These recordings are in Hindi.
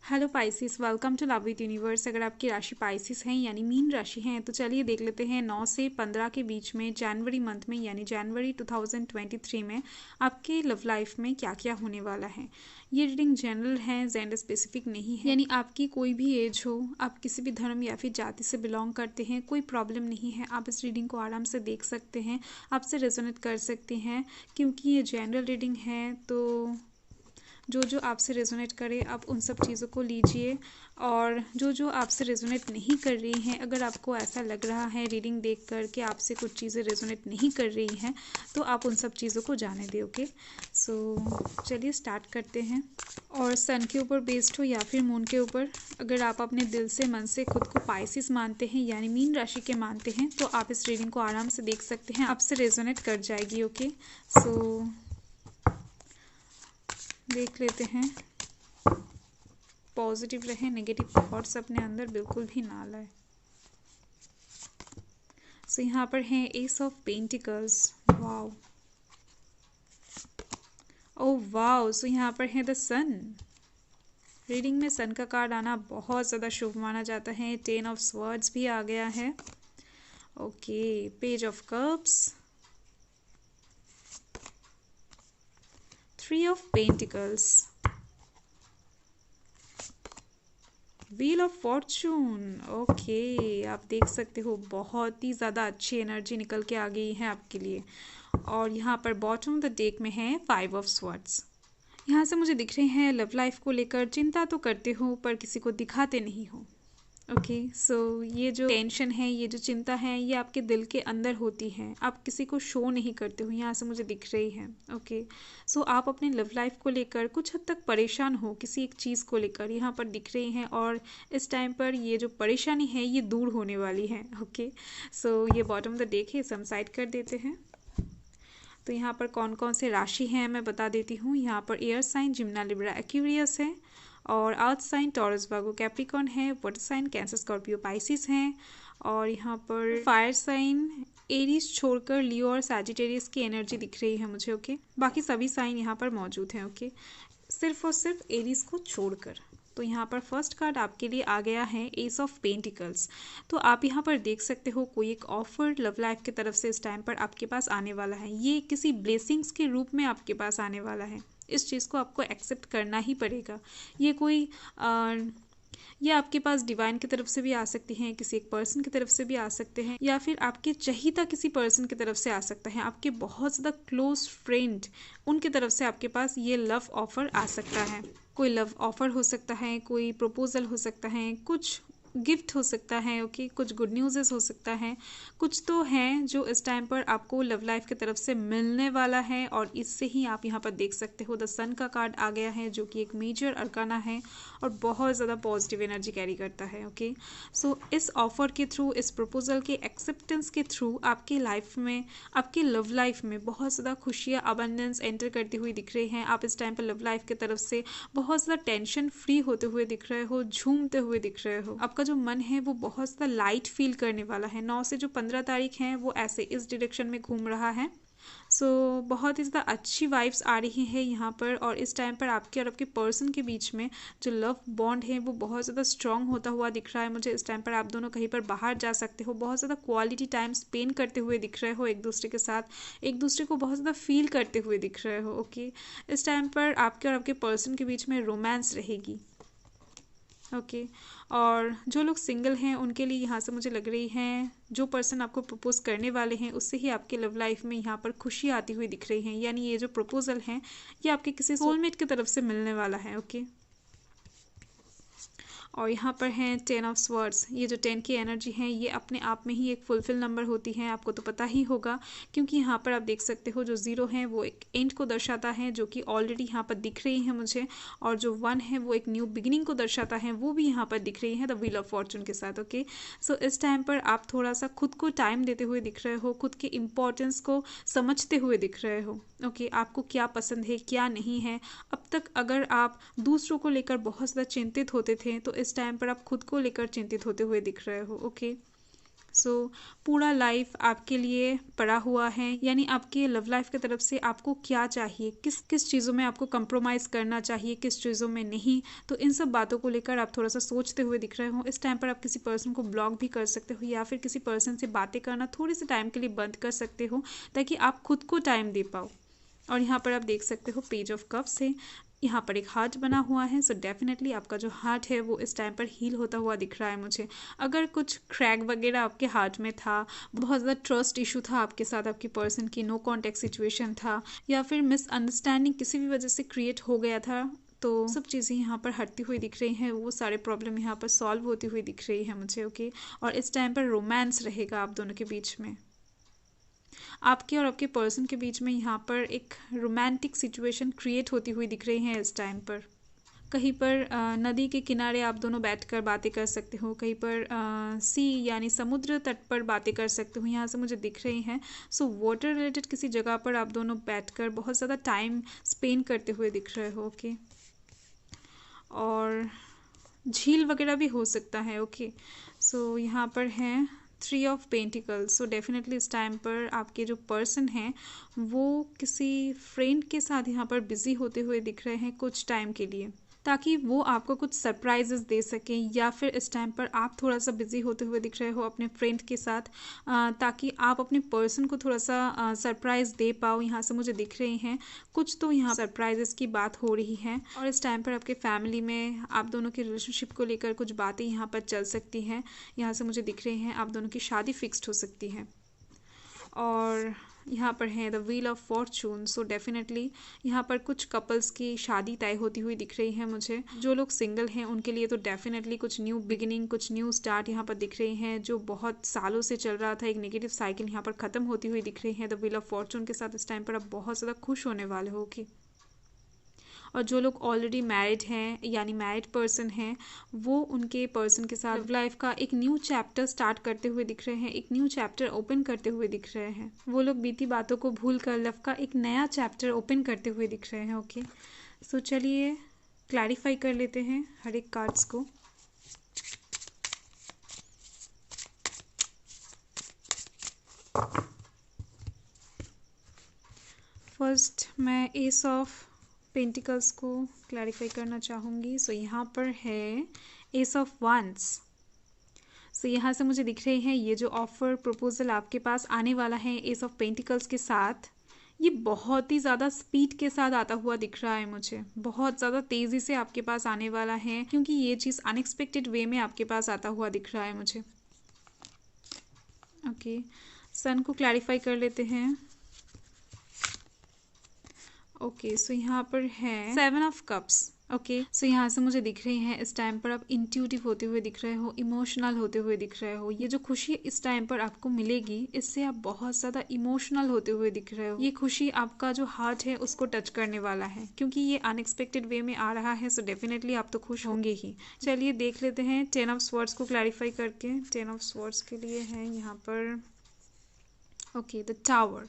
Hello Pisces, welcome to love with universe. अगर आपकी राशि पाइसिस है यानी मीन राशि है तो चलिए देख लेते हैं 9 से 15 के बीच में जनवरी मंथ में यानी जनवरी 2023 में आपके लव लाइफ में क्या क्या होने वाला है। ये रीडिंग जनरल है, जेंडर स्पेसिफिक नहीं है, यानी आपकी कोई भी एज हो, आप किसी भी धर्म या फिर जाति से बिलोंग करते हैं, कोई प्रॉब्लम नहीं है। आप इस रीडिंग को आराम से देख सकते हैं, आपसे रेजोनेट कर सकते हैं। क्योंकि ये जनरल रीडिंग है तो जो जो आपसे रेजोनेट करे आप उन सब चीज़ों को लीजिए, और जो जो आपसे रेजोनेट नहीं कर रही हैं, अगर आपको ऐसा लग रहा है रीडिंग देख कर के आपसे कुछ चीज़ें रेजोनेट नहीं कर रही हैं तो आप उन सब चीज़ों को जाने दें। ओके, सो चलिए स्टार्ट करते हैं। और सन के ऊपर बेस्ड हो या फिर मून के ऊपर, अगर आप अपने दिल से मन से खुद को पाइसिस मानते हैं यानी मीन राशि के मानते हैं तो आप इस रीडिंग को आराम से देख सकते हैं, आपसे रेजोनेट कर जाएगी। ओके, सो देख लेते हैं। पॉजिटिव रहे, नेगेटिव थॉट्स अपने अंदर बिल्कुल भी ना लाए। सो यहाँ पर है ace of pentacles. Wow, oh wow. So यहाँ पर है द सन। रीडिंग में सन का कार्ड आना बहुत ज़्यादा शुभ माना जाता है। 10 ऑफ स्वर्ड्स भी आ गया है। Okay, page of cups, 3 of pentacles, wheel of Fortune. Okay, आप देख सकते हो बहुत ही ज़्यादा अच्छी एनर्जी निकल के आ गई है आपके लिए। और यहाँ पर बॉटम ऑफ द डेक में है 5 ऑफ स्वॉर्ड्स। यहाँ से मुझे दिख रहे हैं लव लाइफ को लेकर चिंता तो करते हो पर किसी को दिखाते नहीं हो। ओके, सो ये जो टेंशन है, ये जो चिंता है, ये आपके दिल के अंदर होती है, आप किसी को शो नहीं करते हो, यहाँ से मुझे दिख रही है। ओके, सो आप अपने लव लाइफ को लेकर कुछ हद तक परेशान हो, किसी एक चीज़ को लेकर यहाँ पर दिख रही हैं, और इस टाइम पर ये जो परेशानी है ये दूर होने वाली है। ओके, सो ये बॉटम ऑफ द डेक है, हम साइड कर देते हैं। तो यहाँ पर कौन कौन से राशि हैं मैं बता देती हूँ। यहाँ पर air sign Gemini Libra Aquarius है, और earth sign Taurus Virgo Capricorn है, water sign Cancer Scorpio Pisces हैं, और यहाँ पर फायर साइन एरीज छोड़कर लियो और सैजिटेरियस की एनर्जी दिख रही है मुझे। ओके, बाकी सभी साइन यहाँ पर मौजूद हैं। ओके, सिर्फ और सिर्फ एरीज को छोड़कर। तो यहाँ पर फर्स्ट कार्ड आपके लिए आ गया है एस ऑफ पेंटिकल्स। तो आप यहाँ पर देख सकते हो कोई एक ऑफर लव लाइफ की तरफ से इस टाइम पर आपके पास आने वाला है। ये किसी ब्लेसिंग्स के रूप में आपके पास आने वाला है। इस चीज़ को आपको एक्सेप्ट करना ही पड़ेगा। ये कोई ये आपके पास डिवाइन की तरफ से भी आ सकती हैं, किसी एक पर्सन की तरफ से भी आ सकते हैं, या फिर आपके चहीता किसी पर्सन की तरफ से आ सकता है, आपके बहुत ज़्यादा क्लोज फ्रेंड उनकी तरफ से आपके पास ये लव ऑफर आ सकता है। कोई लव ऑफर हो सकता है, कोई प्रपोजल हो सकता है, कुछ गिफ्ट हो सकता है। ओके, कुछ गुड न्यूज़ हो सकता है, कुछ तो है जो इस टाइम पर आपको लव लाइफ की तरफ से मिलने वाला है। और इससे ही आप यहाँ पर देख सकते हो द सन का कार्ड आ गया है जो कि एक मेजर अरकाना है और बहुत ज़्यादा पॉजिटिव एनर्जी कैरी करता है। ओके, सो इस ऑफर के थ्रू, इस प्रपोजल के एक्सेप्टेंस के थ्रू आपके लाइफ में, आपके लव लाइफ में बहुत ज़्यादा खुशियाँ, अबंडेंस एंटर करती हुई दिख रही हैं। आप इस टाइम पर लव लाइफ की तरफ से बहुत ज़्यादा टेंशन फ्री होते हुए दिख रहे हो, झूमते हुए दिख रहे हो। आपका जो मन है वो बहुत ज़्यादा लाइट फील करने वाला है। 9 से जो 15 तारीख है वो ऐसे इस डायरेक्शन में घूम रहा है। सो बहुत ही ज़्यादा अच्छी वाइब्स आ रही हैं यहाँ पर। और इस टाइम पर आपके और आपके पर्सन के बीच में जो लव बॉन्ड है वो बहुत ज़्यादा स्ट्रॉन्ग होता हुआ दिख रहा है मुझे। इस टाइम पर आप दोनों कहीं पर बाहर जा सकते हो, बहुत ज़्यादा क्वालिटी टाइम स्पेंड करते हुए दिख रहे हो एक दूसरे के साथ, एक दूसरे को बहुत ज़्यादा फील करते हुए दिख रहे हो। ओके, इस टाइम पर आपके और आपके पर्सन के बीच में रोमांस रहेगी। ओके, और जो लोग सिंगल हैं उनके लिए यहाँ से मुझे लग रही है जो पर्सन आपको प्रपोज करने वाले हैं उससे ही आपके लव लाइफ में यहाँ पर खुशी आती हुई दिख रही है। यानी ये जो प्रपोजल है ये आपके किसी सोलमेट की तरफ से मिलने वाला है। ओके, और यहाँ पर हैं 10 ऑफ स्वर्ड्स। ये जो 10 की एनर्जी है ये अपने आप में ही एक फुलफिल नंबर होती है, आपको तो पता ही होगा। क्योंकि यहाँ पर आप देख सकते हो जो 0 है वो एक एंड को दर्शाता है जो कि ऑलरेडी यहाँ पर दिख रही है मुझे, और जो 1 है वो एक न्यू बिगिनिंग को दर्शाता है, वो भी यहाँ पर दिख रही है द व्हील ऑफ फॉर्चून के साथ। ओके, सो इस टाइम पर आप थोड़ा सा खुद को टाइम देते हुए दिख रहे हो, खुद के इम्पोर्टेंस को समझते हुए दिख रहे हो। ओके, आपको क्या पसंद है क्या नहीं है। अब तक अगर आप दूसरों को लेकर बहुत ज़्यादा चिंतित होते थे तो इस टाइम पर आप खुद को लेकर चिंतित होते हुए दिख रहे हो। ओके, सो पूरा लाइफ आपके लिए पड़ा हुआ है, यानी आपके लव लाइफ की तरफ से आपको क्या चाहिए, किस किस चीज़ों में आपको कंप्रोमाइज़ करना चाहिए, किस चीज़ों में नहीं। तो इन सब बातों को लेकर आप थोड़ा सा सोचते हुए दिख रहे हो। इस टाइम पर आप किसी पर्सन को ब्लॉक भी कर सकते हो या फिर किसी पर्सन से बातें करना थोड़े से टाइम के लिए बंद कर सकते हो, ताकि आप खुद को टाइम दे पाओ। और यहाँ पर आप देख सकते हो पेज ऑफ कप्स है, यहाँ पर एक हार्ट बना हुआ है। सो डेफिनेटली आपका जो हार्ट है वो इस टाइम पर हील होता हुआ दिख रहा है मुझे। अगर कुछ क्रैक वगैरह आपके हार्ट में था, बहुत ज़्यादा ट्रस्ट इशू था आपके साथ, आपकी पर्सन की नो कॉन्टेक्ट सिचुएशन था, या फिर मिसअंडरस्टैंडिंग किसी भी वजह से क्रिएट हो गया था, तो सब चीज़ें यहाँ पर हटती हुई दिख रही हैं। वो सारे प्रॉब्लम यहाँ पर सॉल्व होती हुई दिख रही है मुझे। ओके, और इस टाइम पर रोमांस रहेगा आप दोनों के बीच में। आपके और आपके पर्सन के बीच में यहाँ पर एक रोमांटिक सिचुएशन क्रिएट होती हुई दिख रही है इस टाइम पर। कहीं पर नदी के किनारे आप दोनों बैठकर बातें कर सकते हो, कहीं पर सी यानी समुद्र तट पर बातें कर सकते हो, यहाँ से मुझे दिख रही हैं। सो वाटर रिलेटेड किसी जगह पर आप दोनों बैठकर बहुत ज़्यादा टाइम स्पेंड करते हुए दिख रहे हो। ओके, और झील वगैरह भी हो सकता है। ओके, सो यहाँ पर है 3 ऑफ पेंटिकल्स। सो डेफिनेटली इस टाइम पर आपके जो पर्सन हैं वो किसी फ्रेंड के साथ यहाँ पर बिजी होते हुए दिख रहे हैं कुछ टाइम के लिए, ताकि वो आपको कुछ सरप्राइजेस दे सकें, या फिर इस टाइम पर आप थोड़ा सा बिजी होते हुए दिख रहे हो अपने फ्रेंड के साथ, ताकि आप अपने पर्सन को थोड़ा सा सरप्राइज दे पाओ। यहाँ से मुझे दिख रही हैं कुछ तो यहाँ सरप्राइजेस की बात हो रही है। और इस टाइम पर आपके फैमिली में आप दोनों के रिलेशनशिप को लेकर कुछ बातें यहाँ पर चल सकती हैं। यहाँ से मुझे दिख रही हैं आप दोनों की शादी फिक्स्ड हो सकती है। और यहाँ पर है the wheel of Fortune. So definitely यहाँ पर कुछ कपल्स की शादी तय होती हुई दिख रही है मुझे। जो लोग सिंगल हैं उनके लिए तो डेफिनेटली कुछ न्यू बिगिनिंग, कुछ न्यू स्टार्ट यहाँ पर दिख रही हैं। जो बहुत सालों से चल रहा था एक नेगेटिव साइकिल यहाँ पर ख़त्म होती हुई दिख रही है द व्हील ऑफ फॉर्चून के साथ। इस टाइम पर आप बहुत ज़्यादा खुश होने वाले हो कि, और जो लोग ऑलरेडी मैरिड हैं यानी मैरिड पर्सन हैं, वो उनके पर्सन के साथ लव लाइफ का एक न्यू चैप्टर स्टार्ट करते हुए दिख रहे हैं, एक न्यू चैप्टर ओपन करते हुए दिख रहे हैं। वो लोग बीती बातों को भूल कर लव का एक नया चैप्टर ओपन करते हुए दिख रहे हैं। ओके, सो चलिए क्लैरिफाई कर लेते हैं हर एक कार्ड्स को। फर्स्ट मैं एस ऑफ पेंटिकल्स को क्लैरिफाई करना चाहूँगी। सो यहाँ पर है एस ऑफ वांड्स। सो यहाँ से मुझे दिख रहे हैं ये जो ऑफर प्रपोजल आपके पास आने वाला है एस ऑफ पेंटिकल्स के साथ, ये बहुत ही ज़्यादा स्पीड के साथ आता हुआ दिख रहा है मुझे। बहुत ज़्यादा तेज़ी से आपके पास आने वाला है, क्योंकि ये चीज़ अनएक्सपेक्टेड वे में आपके पास आता हुआ दिख रहा है मुझे। ओके, सन को क्लैरिफाई कर लेते हैं। ओके, सो यहाँ पर है 7 ऑफ कप्स। ओके, सो यहाँ से मुझे दिख रही हैं इस टाइम पर आप इंट्यूटिव होते हुए दिख रहे हो, इमोशनल होते हुए दिख रहे हो। ये जो खुशी इस टाइम पर आपको मिलेगी, इससे आप बहुत ज़्यादा इमोशनल होते हुए दिख रहे हो। ये खुशी आपका जो हार्ट है उसको टच करने वाला है, क्योंकि ये अनएक्सपेक्टेड वे में आ रहा है। सो डेफिनेटली आप तो खुश होंगे ही। चलिए देख लेते हैं 10 ऑफ स्वॉर्ड्स को क्लैरिफाई करके। 10 ऑफ स्वॉर्ड्स के लिए है यहाँ पर okay the tower.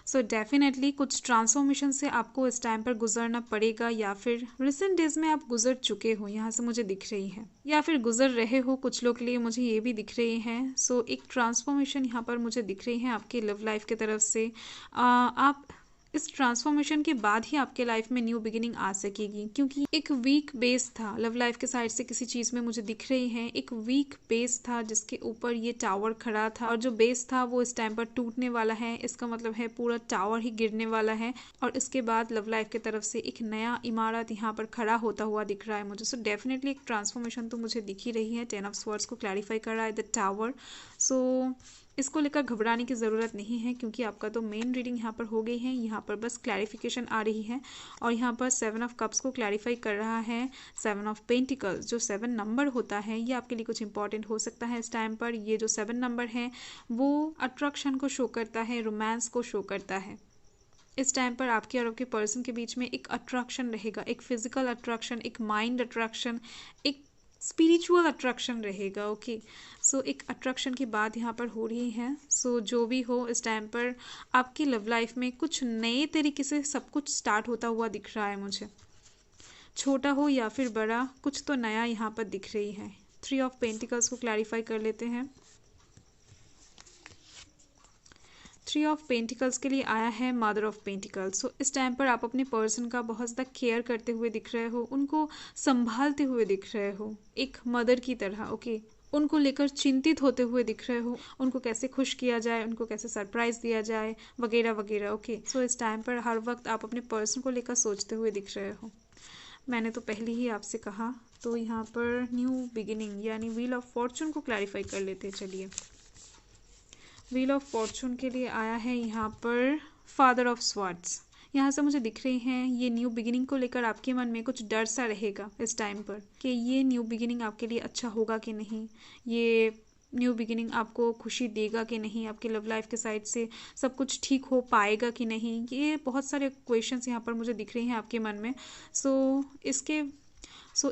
So definitely कुछ ट्रांसफॉर्मेशन से आपको इस टाइम पर गुजरना पड़ेगा, या फिर रिसेंट डेज में आप गुजर चुके हो, यहाँ से मुझे दिख रही है, या फिर गुजर रहे हो कुछ लोग के लिए, मुझे ये भी दिख रही हैं। सो एक ट्रांसफॉर्मेशन यहाँ पर मुझे दिख रही है आपके लव लाइफ की तरफ से। आप इस ट्रांसफॉर्मेशन के बाद ही आपके लाइफ में न्यू बिगिनिंग आ सकेगी, क्योंकि एक वीक बेस था लव लाइफ के साइड से किसी चीज़ में मुझे दिख रही है। एक वीक बेस था जिसके ऊपर ये टावर खड़ा था, और जो बेस था वो इस टाइम पर टूटने वाला है। इसका मतलब है पूरा टावर ही गिरने वाला है, और इसके बाद लव लाइफ की तरफ से एक नया इमारत यहाँ पर खड़ा होता हुआ दिख रहा है मुझे। सो डेफिनेटली एक ट्रांसफॉर्मेशन तो मुझे दिख ही रही है। 10 ऑफ स्वॉर्ड्स को क्लैरिफाई कर रहा है द टावर। सो इसको लेकर घबराने की ज़रूरत नहीं है, क्योंकि आपका तो मेन रीडिंग यहाँ पर हो गई है। यहाँ पर बस क्लैरिफिकेशन आ रही है, और यहाँ पर 7 ऑफ कप्स को क्लैरिफाई कर रहा है 7 ऑफ पेंटिकल्स। जो 7 नंबर होता है ये आपके लिए कुछ इंपॉर्टेंट हो सकता है इस टाइम पर। ये जो 7 नंबर है वो अट्रैक्शन को शो करता है, रोमांस को शो करता है। इस टाइम पर आपके और आपके पर्सन के बीच में एक अट्रैक्शन रहेगा, एक फिजिकल अट्रैक्शन, एक माइंड अट्रैक्शन, एक स्पिरिचुअल अट्रैक्शन रहेगा। ओके, सो एक अट्रैक्शन की बात यहाँ पर हो रही है। सो जो भी हो इस टाइम पर आपकी लव लाइफ में कुछ नए तरीके से सब कुछ स्टार्ट होता हुआ दिख रहा है मुझे। छोटा हो या फिर बड़ा, कुछ तो नया यहाँ पर दिख रही है। 3 ऑफ पेंटिकल्स को क्लैरिफाई कर लेते हैं। 3 ऑफ पेंटिकल्स के लिए आया है मदर ऑफ पेंटिकल्स। सो इस टाइम पर आप अपने पर्सन का बहुत ज़्यादा केयर करते हुए दिख रहे हो, उनको संभालते हुए दिख रहे हो एक मदर की तरह। ओके, उनको लेकर चिंतित होते हुए दिख रहे हो, उनको कैसे खुश किया जाए, उनको कैसे सरप्राइज दिया जाए, वगैरह वगैरह। ओके, सो इस टाइम पर हर वक्त आप अपने पर्सन को लेकर सोचते हुए दिख रहे हो। मैंने तो पहले ही आपसे कहा। तो यहाँ पर न्यू बिगिनिंग यानी व्हील ऑफ फॉर्चून को क्लैरिफाई कर लेते हैं। चलिए, व्हील ऑफ फॉर्चून के लिए आया है यहाँ पर फादर ऑफ स्वॉर्ड्स। यहाँ से मुझे दिख रही हैं ये न्यू बिगिनिंग को लेकर आपके मन में कुछ डर सा रहेगा इस टाइम पर कि ये न्यू बिगिनिंग आपके लिए अच्छा होगा कि नहीं, ये न्यू बिगिनिंग आपको खुशी देगा कि नहीं, आपके लव लाइफ के साइड से सब कुछ ठीक हो पाएगा कि नहीं। ये बहुत सारे क्वेश्चंस यहाँ पर मुझे दिख रही हैं आपके मन में।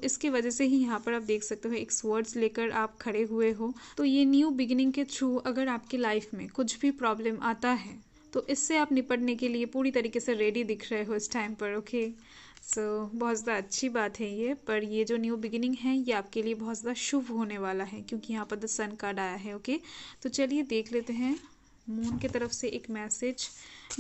इसके वजह से ही यहाँ पर आप देख सकते हो एक स्वर्ड्स लेकर आप खड़े हुए हो। तो ये न्यू बिगिनिंग के थ्रू अगर आपकी लाइफ में कुछ भी प्रॉब्लम आता है तो इससे आप निपटने के लिए पूरी तरीके से रेडी दिख रहे हो इस टाइम पर। ओके, सो बहुत ज़्यादा अच्छी बात है ये। पर ये जो न्यू बिगिनिंग है ये आपके लिए बहुत ज़्यादा शुभ होने वाला है क्योंकि यहाँ पर द सन कार्ड आया है। ओके, तो चलिए देख लेते हैं मून की तरफ से एक मैसेज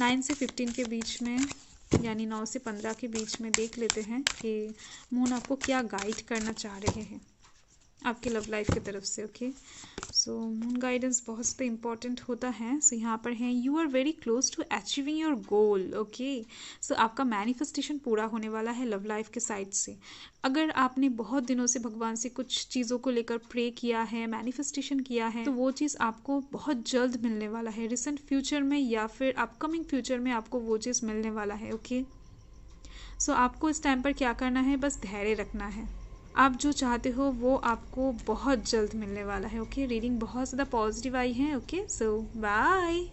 9 से 15 के बीच में, यानी 9 से 15 के बीच में देख लेते हैं कि मून आपको क्या गाइड करना चाह रहे हैं आपके लव लाइफ की तरफ से। ओके, सो मून गाइडेंस बहुत ज़्यादा इंपॉर्टेंट होता है। सो यहाँ पर है you are very close to achieving your goal. Okay, so आपका मैनिफेस्टेशन पूरा होने वाला है लव लाइफ के साइड से। अगर आपने बहुत दिनों से भगवान से कुछ चीज़ों को लेकर प्रे किया है, मैनिफेस्टेशन किया है, तो वो चीज़ आपको बहुत जल्द मिलने वाला है। रिसेंट फ्यूचर में या फिर अपकमिंग फ्यूचर में आपको वो चीज़ मिलने वाला है। ओके, सो आपको इस टाइम पर क्या करना है, बस धैर्य रखना है। आप जो चाहते हो वो आपको बहुत जल्द मिलने वाला है। ओके, रीडिंग बहुत ज़्यादा पॉजिटिव आई है। ओके, सो बाय।